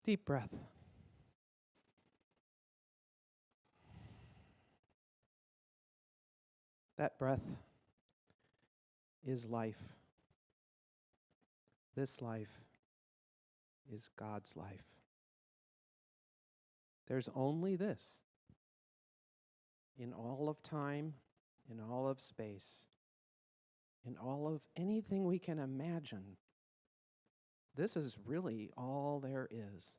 Deep breath. That breath is life. This life is God's life. There's only this in all of time, in all of space, in all of anything we can imagine. This is really all there is.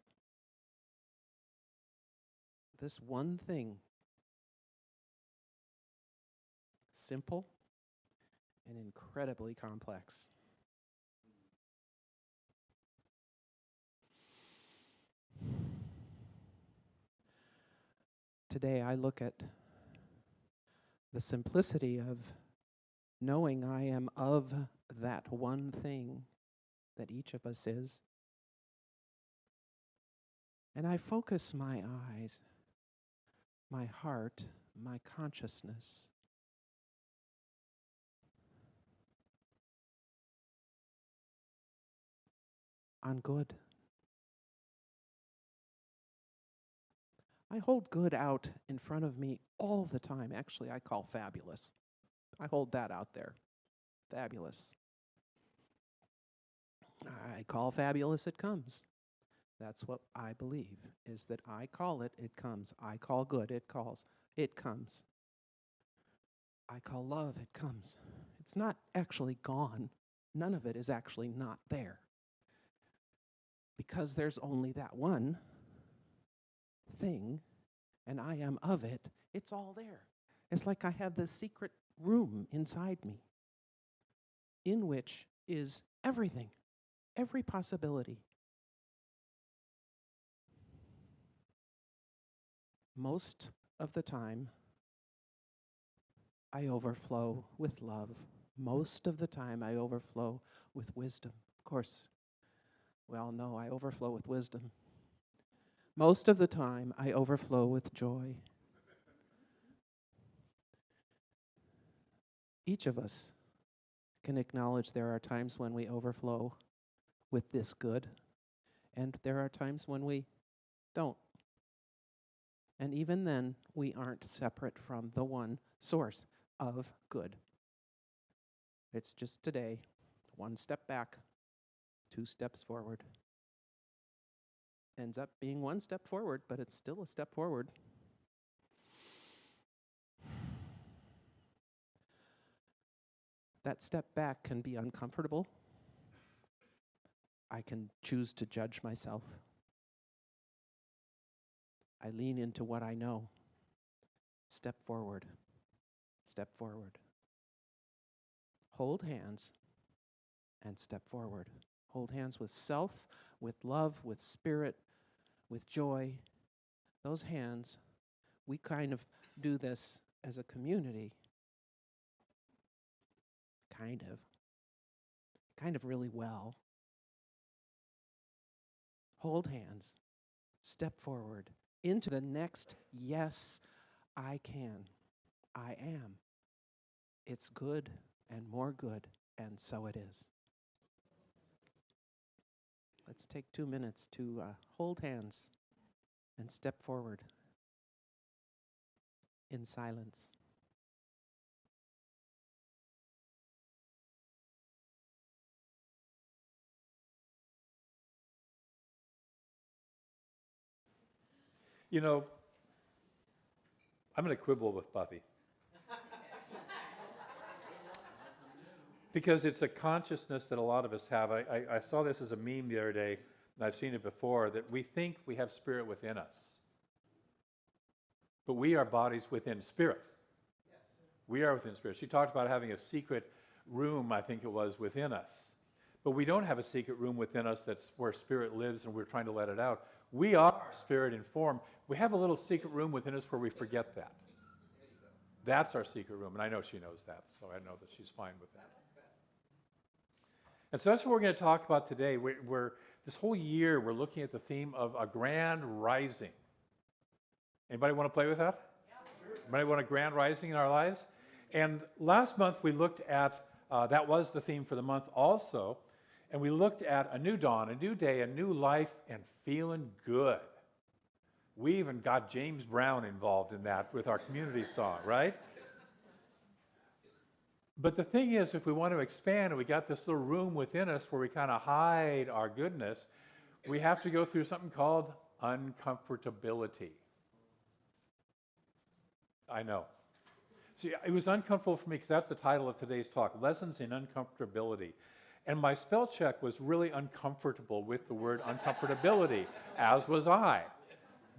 This one thing, simple and incredibly complex. Today I look at the simplicity of knowing I am of that one thing that each of us is. And I focus my eyes, my heart, my consciousness on good. I hold good out in front of me all the time. Actually, I call fabulous. I hold that out there. Fabulous. I call fabulous, it comes. That's what I believe, is that I call it, it comes. I call good, it calls, it comes. I call love, it comes. It's not actually gone. None of it is actually not there. Because there's only that one thing, and I am of it, it's all there. It's like I have this secret room inside me in which is everything, every possibility. Most of the time, I overflow with love. Most of the time, I overflow with wisdom. Of course, we all know I overflow with wisdom. Most of the time, I overflow with joy. Each of us can acknowledge there are times when we overflow with this good, and there are times when we don't. And even then, we aren't separate from the one source of good. It's just today, one step back, 2 steps forward. Ends up being 1 step forward, but it's still a step forward. That step back can be uncomfortable. I can choose to judge myself. I lean into what I know. Step forward. Step forward. Hold hands and step forward. Hold hands with self, with love, with spirit, with joy. Those hands, we kind of do this as a community. Kind of really well. Hold hands. Step forward into the next yes, I can. I am. It's good and more good, and so it is. Let's take 2 minutes to hold hands and step forward in silence. You know, I'm going to quibble with Buffy. Because it's a consciousness that a lot of us have. I saw this as a meme the other day, and I've seen it before, that we think we have spirit within us. But we are bodies within spirit. Yes. We are within spirit. She talked about having a secret room, I think it was, within us. But we don't have a secret room within us that's where spirit lives and we're trying to let it out. We are spirit in form. We have a little secret room within us where we forget that. That's our secret room, and I know she knows that, so I know that she's fine with that. And so that's what we're going to talk about today. This whole year, we're looking at the theme of a grand rising. Anybody want to play with that? Yeah, sure. Anybody want a grand rising in our lives? And last month, we looked at, that was the theme for the month also, And we looked at a new dawn, a new day, a new life, and feeling good. We even got James Brown involved in that with our community song, right? But the thing is, if we want to expand and we got this little room within us where we kind of hide our goodness, we have to go through something called uncomfortability. I know. See, it was uncomfortable for me because that's the title of today's talk, Lessons in Uncomfortability. And my spell check was really uncomfortable with the word uncomfortability, as was I.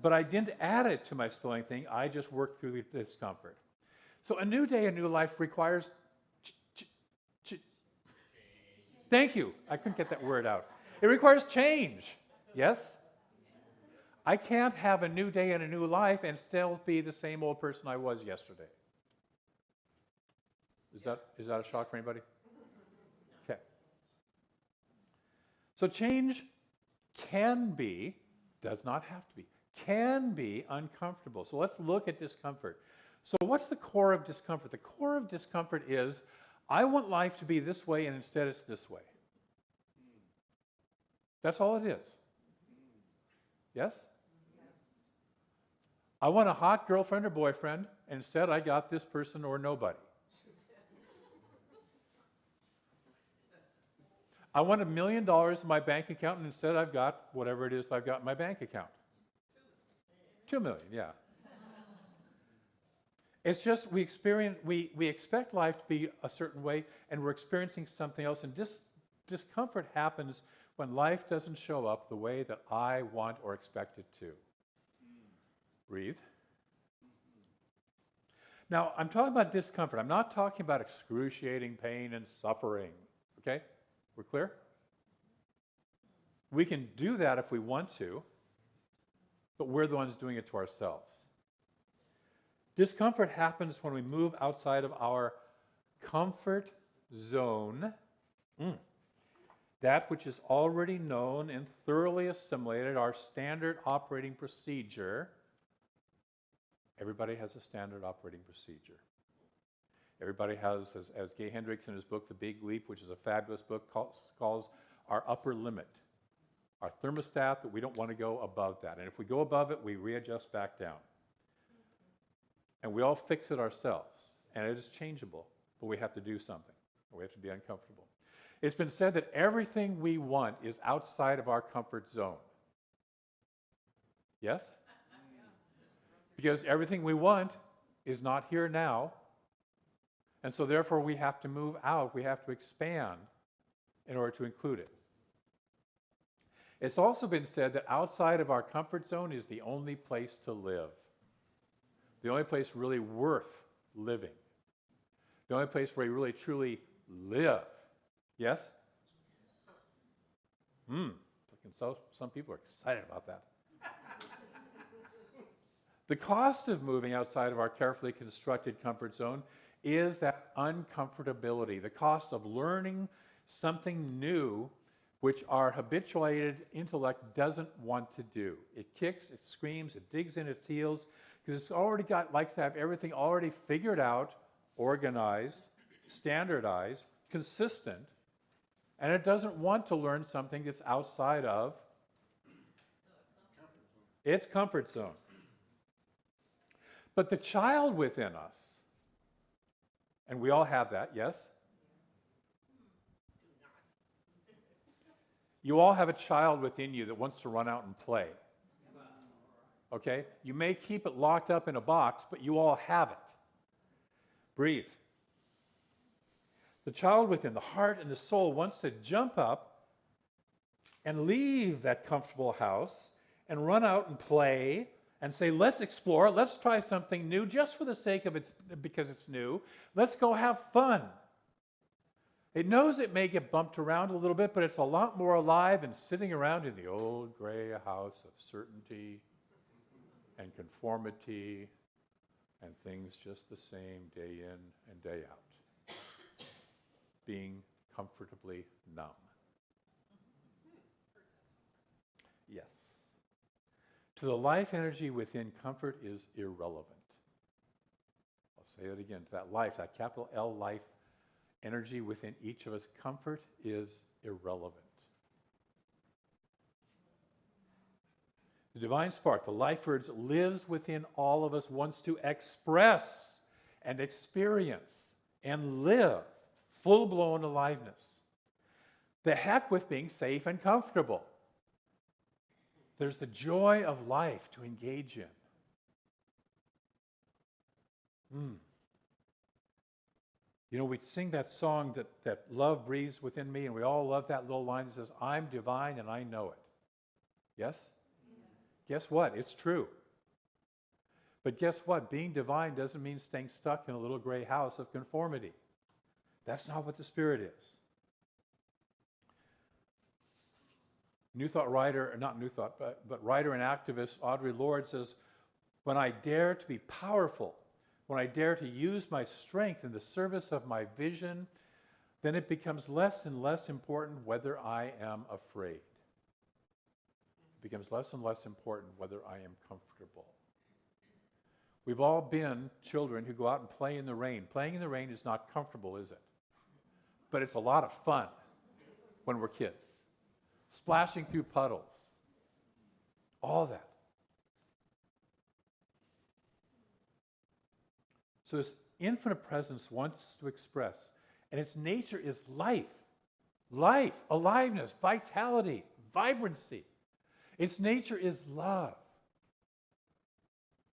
But I didn't add it to my spelling thing. I just worked through the discomfort. So a new day, a new life requires... Thank you. I couldn't get that word out. It requires change. Yes? I can't have a new day and a new life and still be the same old person I was yesterday. Is that a shock for anybody? Okay. So change can be, does not have to be, can be uncomfortable. So let's look at discomfort. So what's the core of discomfort? The core of discomfort is, I want life to be this way and instead it's this way. That's all it is. Yes? I want a hot girlfriend or boyfriend, and instead I got this person or nobody. I want $1 million in my bank account, and instead I've got whatever it is I've got in my bank account. 2 million, yeah. It's just we expect life to be a certain way, and we're experiencing something else, and discomfort happens when life doesn't show up the way that I want or expect it to. Breathe. Now, I'm talking about discomfort. I'm not talking about excruciating pain and suffering. Okay? We're clear? We can do that if we want to, but we're the ones doing it to ourselves. Discomfort happens when we move outside of our comfort zone, that which is already known and thoroughly assimilated, our standard operating procedure. Everybody has a standard operating procedure. Everybody has, as Gay Hendricks in his book, The Big Leap, which is a fabulous book, calls our upper limit, our thermostat that we don't want to go above that. And if we go above it, we readjust back down. And we all fix it ourselves. And it is changeable, but we have to do something. We have to be uncomfortable. It's been said that everything we want is outside of our comfort zone. Yes? Because everything we want is not here now. And so therefore we have to move out, we have to expand in order to include it. It's also been said that outside of our comfort zone is the only place to live. The only place really worth living. The only place where you really truly live. Yes? Some people are excited about that. The cost of moving outside of our carefully constructed comfort zone is that uncomfortability, the cost of learning something new which our habituated intellect doesn't want to do. It kicks, it screams, it digs in its heels, because it's already likes to have everything already figured out, organized, standardized, consistent, and it doesn't want to learn something that's outside of its comfort zone. But the child within us, and we all have that, yes? You all have a child within you that wants to run out and play. Okay? You may keep it locked up in a box, but you all have it. Breathe. The child within, the heart and the soul, wants to jump up and leave that comfortable house and run out and play and say, let's explore, let's try something new just for the sake of it, because it's new. Let's go have fun. It knows it may get bumped around a little bit, but it's a lot more alive than sitting around in the old gray house of certainty and conformity and things just the same day in and day out. Being comfortably numb. Yes. To the life energy within, comfort is irrelevant. I'll say it again. To that life, that capital L life energy within each of us, comfort is irrelevant. The divine spark, the life force, lives within all of us, wants to express and experience and live full-blown aliveness. The heck with being safe and comfortable. There's the joy of life to engage in. You know, we sing that song that love breathes within me, and we all love that little line that says, I'm divine and I know it. Yes? Guess what? It's true. But guess what? Being divine doesn't mean staying stuck in a little gray house of conformity. That's not what the Spirit is. New Thought writer, not New Thought, but writer and activist Audre Lorde says, when I dare to be powerful, when I dare to use my strength in the service of my vision, then it becomes less and less important whether I am afraid. It becomes less and less important whether I am comfortable. We've all been children who go out and play in the rain. Playing in the rain is not comfortable, is it? But it's a lot of fun when we're kids. Splashing through puddles. All that. So this infinite presence wants to express, and its nature is life. Life, aliveness, vitality, vibrancy. Its nature is love.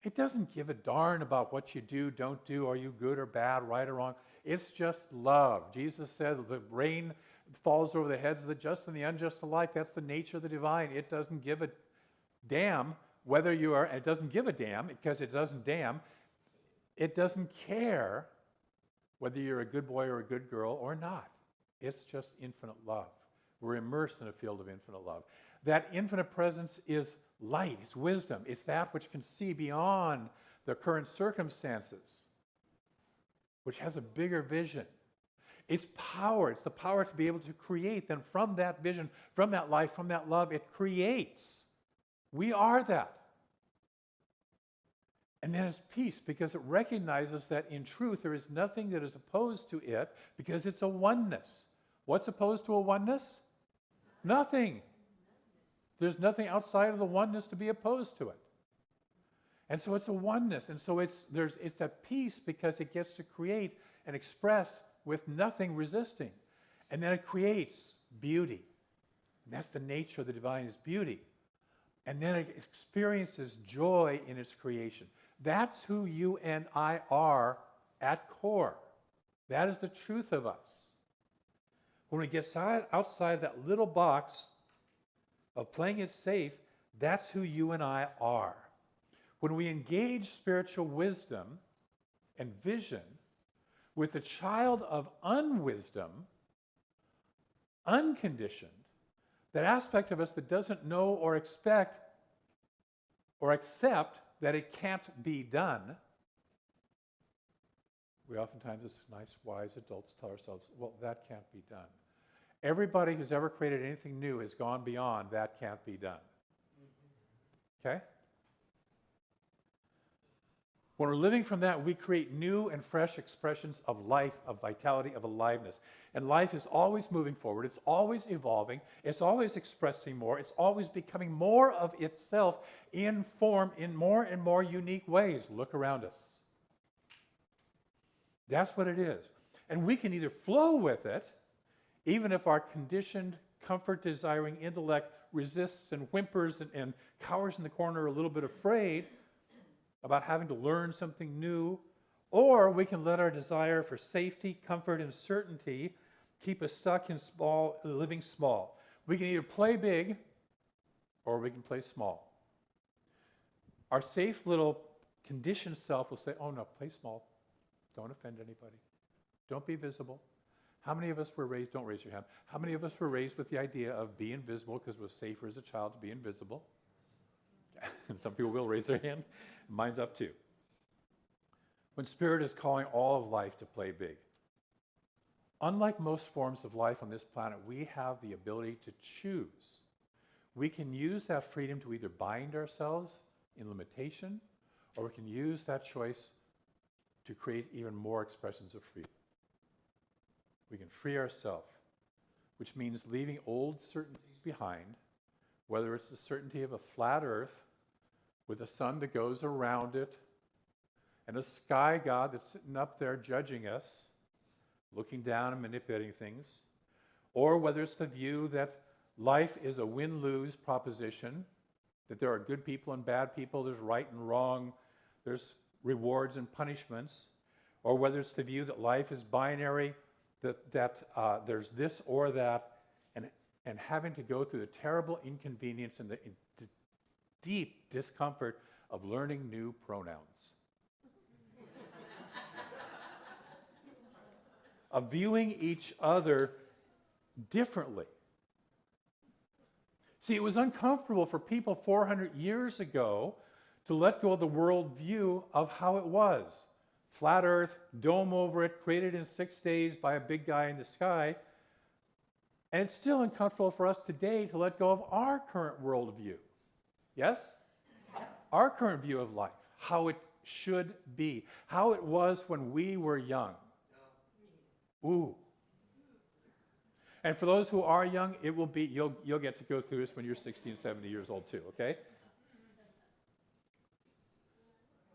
It doesn't give a darn about what you do, don't do, are you good or bad, right or wrong. It's just love. Jesus said the rain falls over the heads of the just and the unjust alike. That's the nature of the divine. It doesn't give a damn whether you are, it doesn't give a damn because it doesn't damn. It doesn't care whether you're a good boy or a good girl or not. It's just infinite love. We're immersed in a field of infinite love. That infinite presence is light, it's wisdom, it's that which can see beyond the current circumstances, which has a bigger vision. It's power, it's the power to be able to create. Then from that vision, from that life, from that love, it creates. We are that. And then it's peace, because it recognizes that in truth there is nothing that is opposed to it, because it's a oneness. What's opposed to a oneness? Nothing. There's nothing outside of the oneness to be opposed to it. And so it's a oneness. And so it's at peace because it gets to create and express with nothing resisting. And then it creates beauty. And that's the nature of the divine, is beauty. And then it experiences joy in its creation. That's who you and I are at core. That is the truth of us. When we get outside that little box of playing it safe, that's who you and I are. When we engage spiritual wisdom and vision with the child of unwisdom, unconditioned, that aspect of us that doesn't know or expect or accept that it can't be done, we oftentimes, as nice, wise adults, tell ourselves, well, that can't be done. Everybody who's ever created anything new has gone beyond that can't be done. Okay? When we're living from that, we create new and fresh expressions of life, of vitality, of aliveness. And life is always moving forward. It's always evolving. It's always expressing more. It's always becoming more of itself in form, in more and more unique ways. Look around us. That's what it is. And we can either flow with it, even if our conditioned, comfort-desiring intellect resists and whimpers and cowers in the corner a little bit afraid about having to learn something new, or we can let our desire for safety, comfort, and certainty keep us stuck in living small. We can either play big, or we can play small. Our safe little conditioned self will say, oh no, play small. Don't offend anybody. Don't be visible. How many of us were raised, don't raise your hand, how many of us were raised with the idea of be invisible because it was safer as a child to be invisible? And some people will raise their hand. Mine's up too. When Spirit is calling all of life to play big. Unlike most forms of life on this planet, we have the ability to choose. We can use that freedom to either bind ourselves in limitation, or we can use that choice to create even more expressions of freedom. We can free ourselves, which means leaving old certainties behind, whether it's the certainty of a flat earth with a sun that goes around it, and a sky god that's sitting up there judging us, looking down and manipulating things, or whether it's the view that life is a win-lose proposition, that there are good people and bad people, there's right and wrong, there's rewards and punishments, or whether it's the view that life is binary, that there's this or that, and having to go through the terrible inconvenience and the deep discomfort of learning new pronouns. Of viewing each other differently. See, it was uncomfortable for people 400 years ago to let go of the world view of how it was. Flat earth, dome over it, created in 6 days by a big guy in the sky. And it's still uncomfortable for us today to let go of our current worldview. Yes? Our current view of life, how it should be, how it was when we were young. Ooh. And for those who are young, it will be, you'll get to go through this when you're 60 and 70 years old too, okay?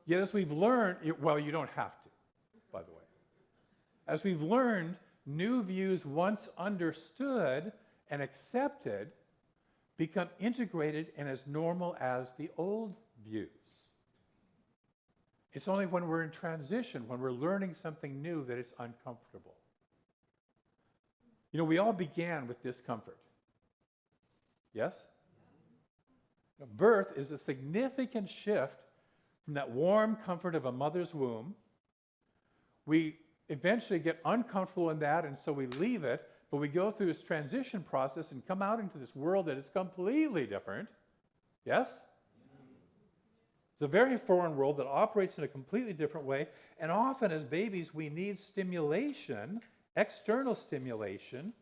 Yet as we've learned, well, you don't have to, by the way. As we've learned, new views once understood and accepted become integrated and as normal as the old views. It's only when we're in transition, when we're learning something new, that it's uncomfortable. You know, we all began with discomfort. Yes? Now, birth is a significant shift from that warm comfort of a mother's womb. We eventually get uncomfortable in that, and so we leave it, but we go through this transition process and come out into this world that is completely different. Yes? It's a very foreign world that operates in a completely different way, and often as babies we need stimulation, external stimulation,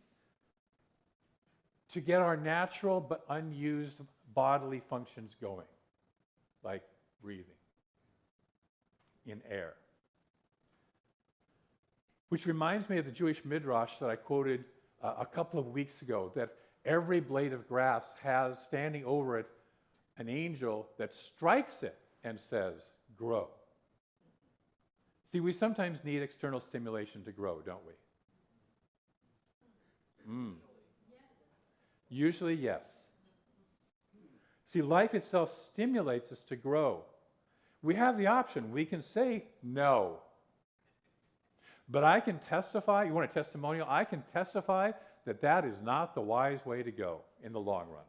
to get our natural but unused bodily functions going, like breathing in air. Which reminds me of the Jewish midrash that I quoted a couple of weeks ago, that every blade of grass has standing over it an angel that strikes it and says, grow. See, we sometimes need external stimulation to grow, don't we? Usually, yes. See, life itself stimulates us to grow. We have the option. We can say no. But I can testify, you want a testimonial? I can testify that that is not the wise way to go in the long run.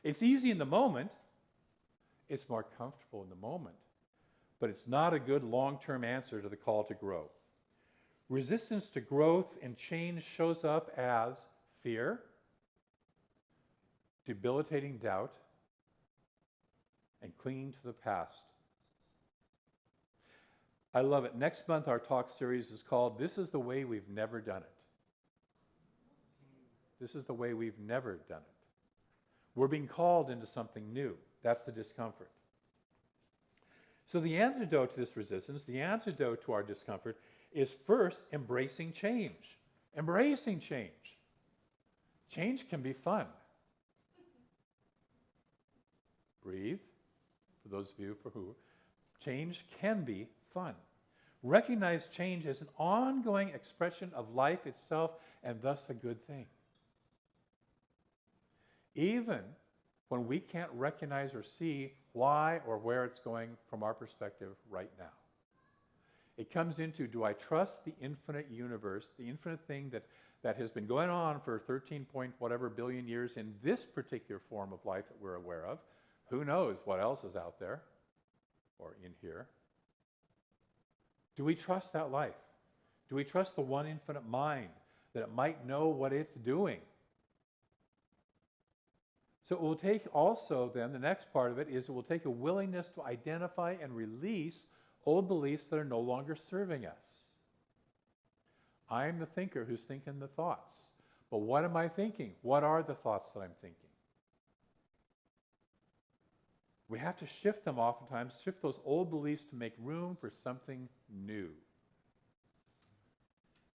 It's easy in the moment. It's more comfortable in the moment. But it's not a good long-term answer to the call to grow. Resistance to growth and change shows up as fear, debilitating doubt, and clinging to the past. I love it. Next month, our talk series is called This is the Way We've Never Done It. This is the way we've never done it. We're being called into something new. That's the discomfort. So the antidote to this resistance, the antidote to our discomfort, is first embracing change. Embracing change. Change can be fun. Breathe, for those of you for who, change can be fun. Recognize change as an ongoing expression of life itself and thus a good thing. Even when we can't recognize or see why or where it's going from our perspective right now. It comes into, do I trust the infinite universe, the infinite thing that has been going on for 13 point whatever billion years in this particular form of life that we're aware of? Who knows what else is out there or in here? Do we trust that life? Do we trust the one infinite mind that it might know what it's doing? So it will take also then, the next part of it is it will take a willingness to identify and release old beliefs that are no longer serving us. I am the thinker who's thinking the thoughts. But what am I thinking? What are the thoughts that I'm thinking? We have to shift them oftentimes, shift those old beliefs to make room for something new.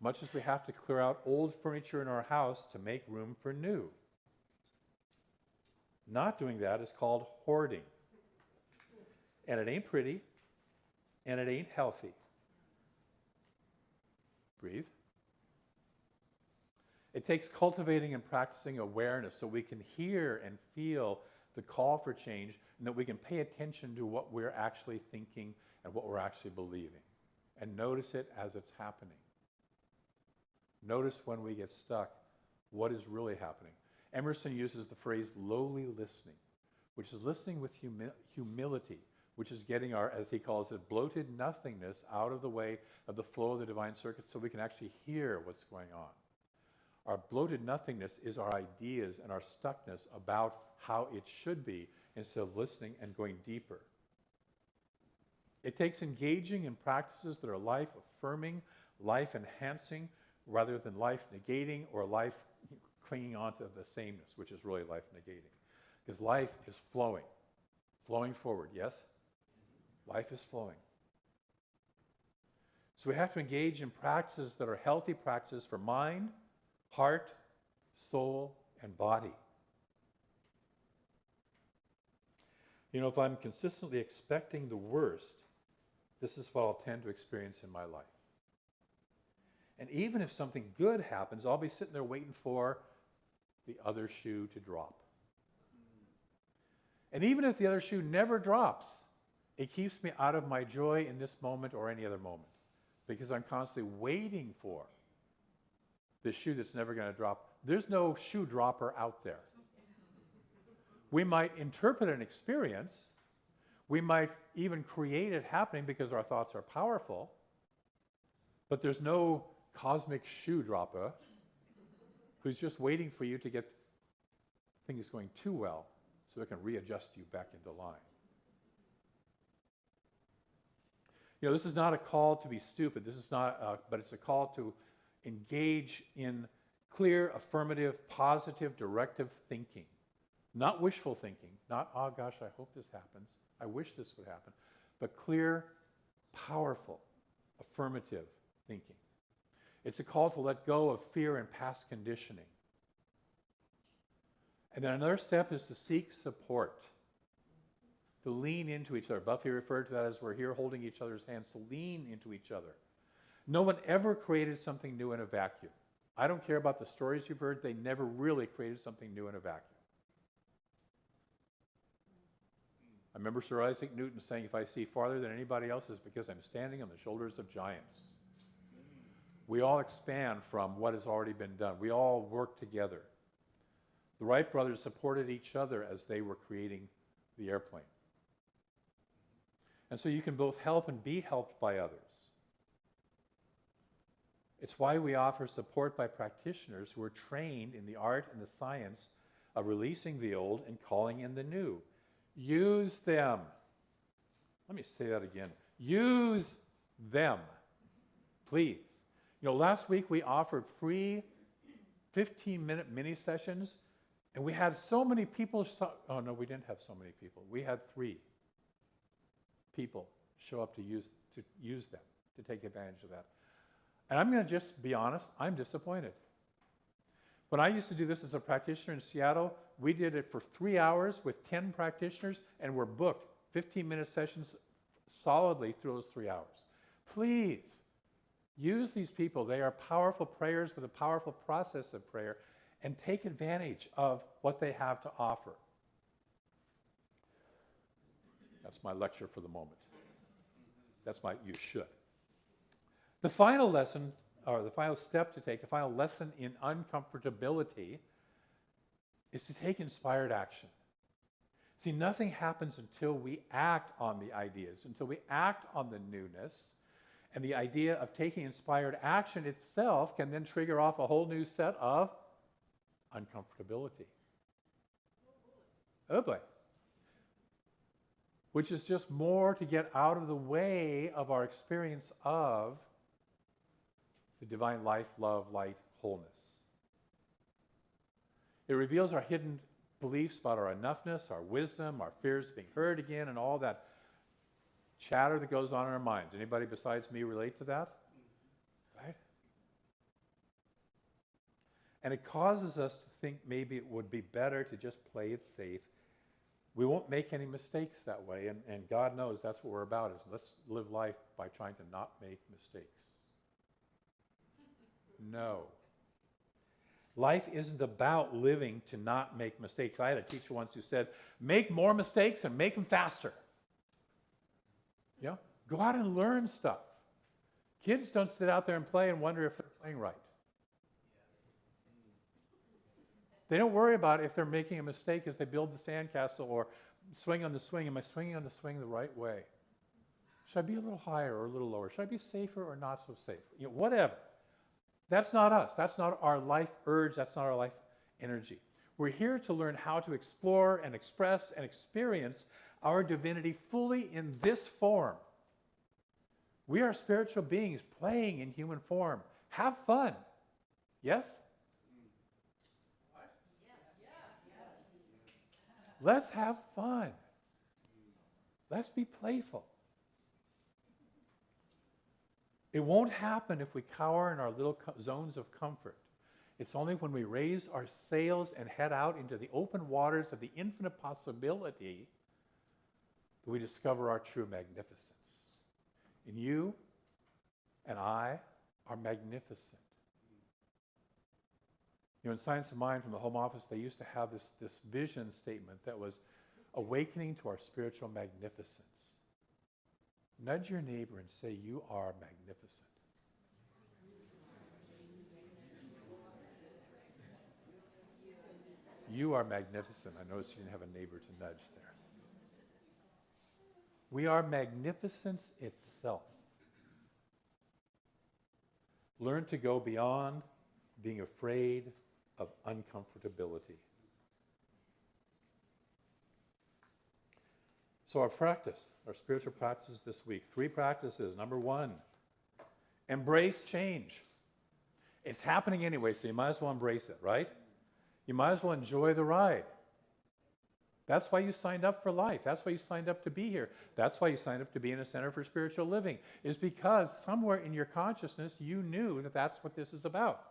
Much as we have to clear out old furniture in our house to make room for new. Not doing that is called hoarding. And it ain't pretty, and it ain't healthy. Breathe. It takes cultivating and practicing awareness so we can hear and feel the call for change, and that we can pay attention to what we're actually thinking and what we're actually believing. And notice it as it's happening. Notice when we get stuck, what is really happening. Emerson uses the phrase lowly listening, which is listening with humility, which is getting our, as he calls it, bloated nothingness out of the way of the flow of the divine circuit so we can actually hear what's going on. Our bloated nothingness is our ideas and our stuckness about how it should be instead of listening and going deeper. It takes engaging in practices that are life-affirming, life-enhancing, rather than life-negating or life clinging onto the sameness, which is really life-negating. Because life is flowing forward, yes? Life is flowing. So we have to engage in practices that are healthy practices for mind, heart, soul, and body. You know, if I'm consistently expecting the worst, this is what I'll tend to experience in my life. And even if something good happens, I'll be sitting there waiting for the other shoe to drop. And even if the other shoe never drops, it keeps me out of my joy in this moment or any other moment, because I'm constantly waiting for the shoe that's never going to drop. There's no shoe dropper out there. We might interpret an experience. We might even create it happening because our thoughts are powerful. But there's no cosmic shoe dropper who's just waiting for you to get things going too well so it can readjust you back into line. You know, this is not a call to be stupid. This is not, but it's a call to engage in clear, affirmative, positive, directive thinking. Not wishful thinking, not, oh gosh, I hope this happens. I wish this would happen. But clear, powerful, affirmative thinking. It's a call to let go of fear and past conditioning. And then another step is to seek support, to lean into each other. Buffy referred to that as we're here holding each other's hands, to lean into each other. No one ever created something new in a vacuum. I don't care about the stories you've heard, they never really created something new in a vacuum. I remember Sir Isaac Newton saying, if I see farther than anybody else, it's because I'm standing on the shoulders of giants. We all expand from what has already been done. We all work together. The Wright brothers supported each other as they were creating the airplane. And so you can both help and be helped by others. It's why we offer support by practitioners who are trained in the art and the science of releasing the old and calling in the new. Use them. Let me say that again. Use them, please. You know, last week we offered free 15-minute mini sessions, and we had so many people. Oh no, we didn't have so many people. We had 3 people show up to use them, to take advantage of that. And I'm going to just be honest, I'm disappointed. When I used to do this as a practitioner in Seattle, we did it for 3 hours with 10 practitioners, and we're booked 15-minute sessions solidly through those 3 hours. Please, use these people. They are powerful prayers with a powerful process of prayer, and take advantage of what they have to offer. That's my lecture for the moment. That's my you should. The final lesson, or the final step to take, the final lesson in uncomfortability is to take inspired action. See, nothing happens until we act on the ideas, until we act on the newness, and the idea of taking inspired action itself can then trigger off a whole new set of uncomfortability. Oh boy. Which is just more to get out of the way of our experience of the divine life, love, light, wholeness. It reveals our hidden beliefs about our enoughness, our wisdom, our fears of being heard again, and all that chatter that goes on in our minds. Anybody besides me relate to that? Right? And it causes us to think maybe it would be better to just play it safe. We won't won't make any mistakes that way, and God knows that's what we're about, is let's live life by trying to not make mistakes. No. Life isn't about living to not make mistakes. I had a teacher once who said, make more mistakes and make them faster. Yeah? Go out and learn stuff. Kids don't sit out there and play and wonder if they're playing right. They don't worry about if they're making a mistake as they build the sandcastle or swing on the swing. Am I swinging on the swing the right way? Should I be a little higher or a little lower? Should I be safer or not so safe? You know, whatever. That's not us. That's not our life urge. That's not our life energy. We're here to learn how to explore and express and experience our divinity fully in this form. We are spiritual beings playing in human form. Have fun. Yes? Let's have fun. Let's be playful. It won't happen if we cower in our little zones of comfort. It's only when we raise our sails and head out into the open waters of the infinite possibility that we discover our true magnificence. And you and I are magnificent. You know, in Science of Mind from the Home Office, they used to have this vision statement that was awakening to our spiritual magnificence. Nudge your neighbor and say, you are magnificent. You are magnificent. I noticed you didn't have a neighbor to nudge there. We are magnificence itself. Learn to go beyond being afraid of uncomfortability. So our practice, our spiritual practices this week, 3 practices. Number 1, embrace change. It's happening anyway, so you might as well embrace it, right? You might as well enjoy the ride. That's why you signed up for life. That's why you signed up to be here. That's why you signed up to be in a Center for Spiritual Living, is because somewhere in your consciousness you knew that that's what this is about.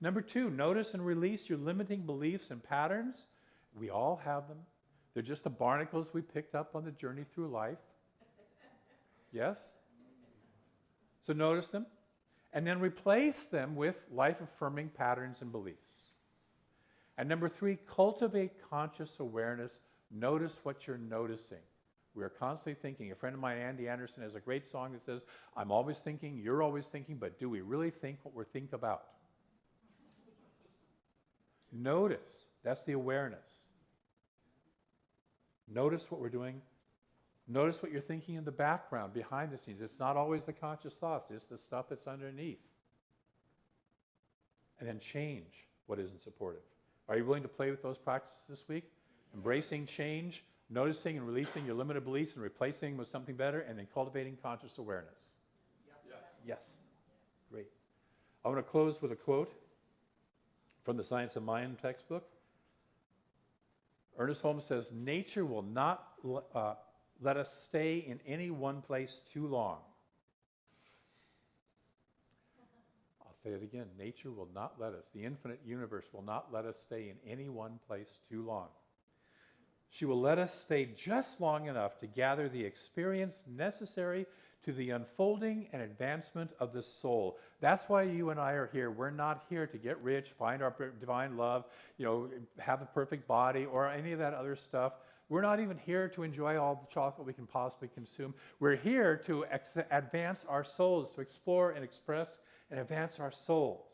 Number 2, notice and release your limiting beliefs and patterns. We all have them. They're just the barnacles we picked up on the journey through life. Yes? So notice them, and then replace them with life-affirming patterns and beliefs. And number 3, cultivate conscious awareness. Notice what you're noticing. We are constantly thinking. A friend of mine, Andy Anderson, has a great song that says, I'm always thinking, you're always thinking, but do we really think what we think about? Notice. That's the awareness. Notice what we're doing. Notice what you're thinking in the background, behind the scenes. It's not always the conscious thoughts. It's the stuff that's underneath. And then change what isn't supportive. Are you willing to play with those practices this week? Embracing change, noticing and releasing your limited beliefs and replacing with something better, and then cultivating conscious awareness. Yes. Great. I want to close with a quote from the Science of Mind textbook. Ernest Holmes says, nature will not let us stay in any one place too long. I'll say it again. Nature will not let us, the infinite universe will not let us stay in any one place too long. She will let us stay just long enough to gather the experience necessary to the unfolding and advancement of the soul. That's why you and I are here. We're not here to get rich, find our divine love, have the perfect body, or any of that other stuff. We're not even here to enjoy all the chocolate we can possibly consume. We're here to advance our souls, to explore and express and advance our souls.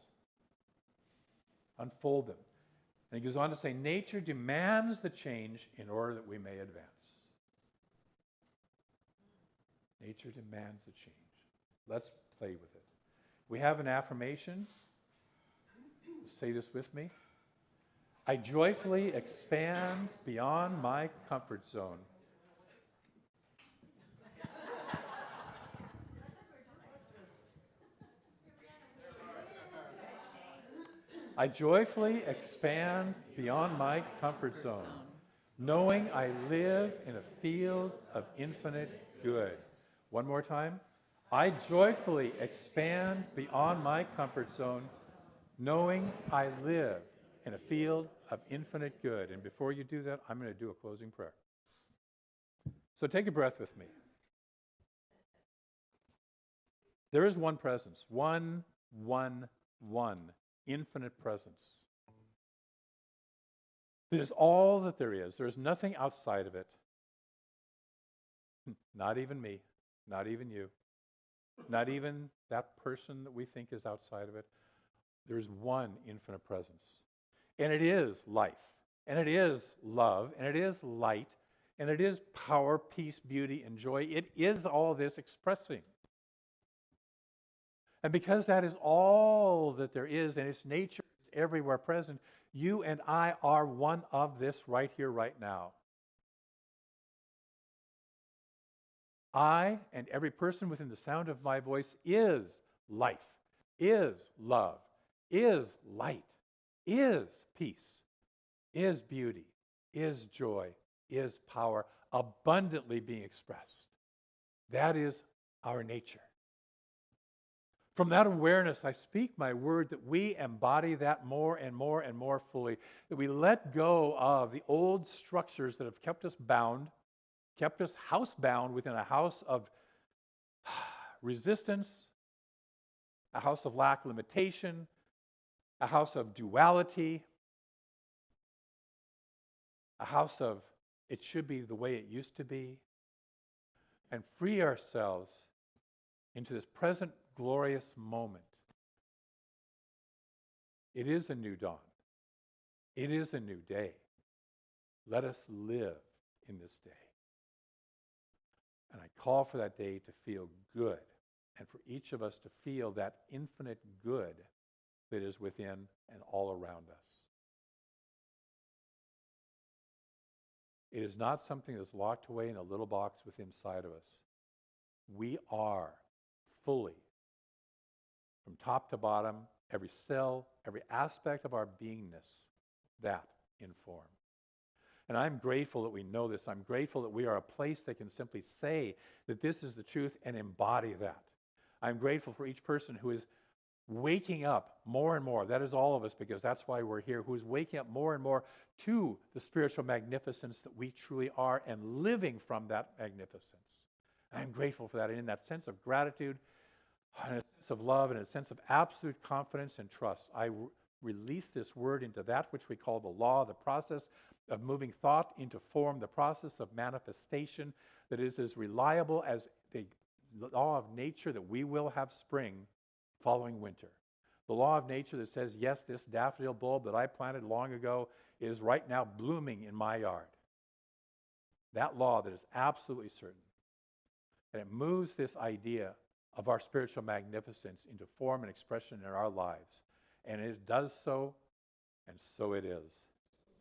Unfold them. And he goes on to say, nature demands the change in order that we may advance. Nature demands the change. Let's play with it. We have an affirmation. Say this with me. I joyfully expand beyond my comfort zone. I joyfully expand beyond my comfort zone, knowing I live in a field of infinite good. One more time. I joyfully expand beyond my comfort zone, knowing I live in a field of infinite good. And before you do that, I'm going to do a closing prayer. So take a breath with me. There is one presence, one, infinite presence. It is all that there is. There is nothing outside of it. Not even me, not even you, not even that person that we think is outside of it. There is one infinite presence. And it is life, and it is love, and it is light, and it is power, peace, beauty, and joy. It is all this expressing. And because that is all that there is, and its nature is everywhere present, you and I are one of this right here, right now. I and every person within the sound of my voice is life, is love, is light, is peace, is beauty, is joy, is power, abundantly being expressed. That is our nature. From that awareness, I speak my word that we embody that more and more and more fully, that we let go of the old structures that have kept us bound, kept us housebound within a house of resistance, a house of lack, limitation, a house of duality, a house of it should be the way it used to be, and free ourselves into this present glorious moment. It is a new dawn. It is a new day. Let us live in this day. And I call for that day to feel good, and for each of us to feel that infinite good that is within and all around us. It is not something that's locked away in a little box within inside of us. We are fully, from top to bottom, every cell, every aspect of our beingness, that in form. And I'm grateful that we know this. I'm grateful that we are a place that can simply say that this is the truth and embody that. I'm grateful for each person who is waking up more and more. That is all of us, because that's why we're here, who is waking up more and more to the spiritual magnificence that we truly are and living from that magnificence. I'm grateful for that. And in that sense of gratitude, and a sense of love, and a sense of absolute confidence and trust, I release this word into that which we call the law, the process of moving thought into form, the process of manifestation that is as reliable as the law of nature that we will have spring following winter. The law of nature that says, yes, this daffodil bulb that I planted long ago is right now blooming in my yard. That law that is absolutely certain. And it moves this idea of our spiritual magnificence into form and expression in our lives. And it does so, and so it is.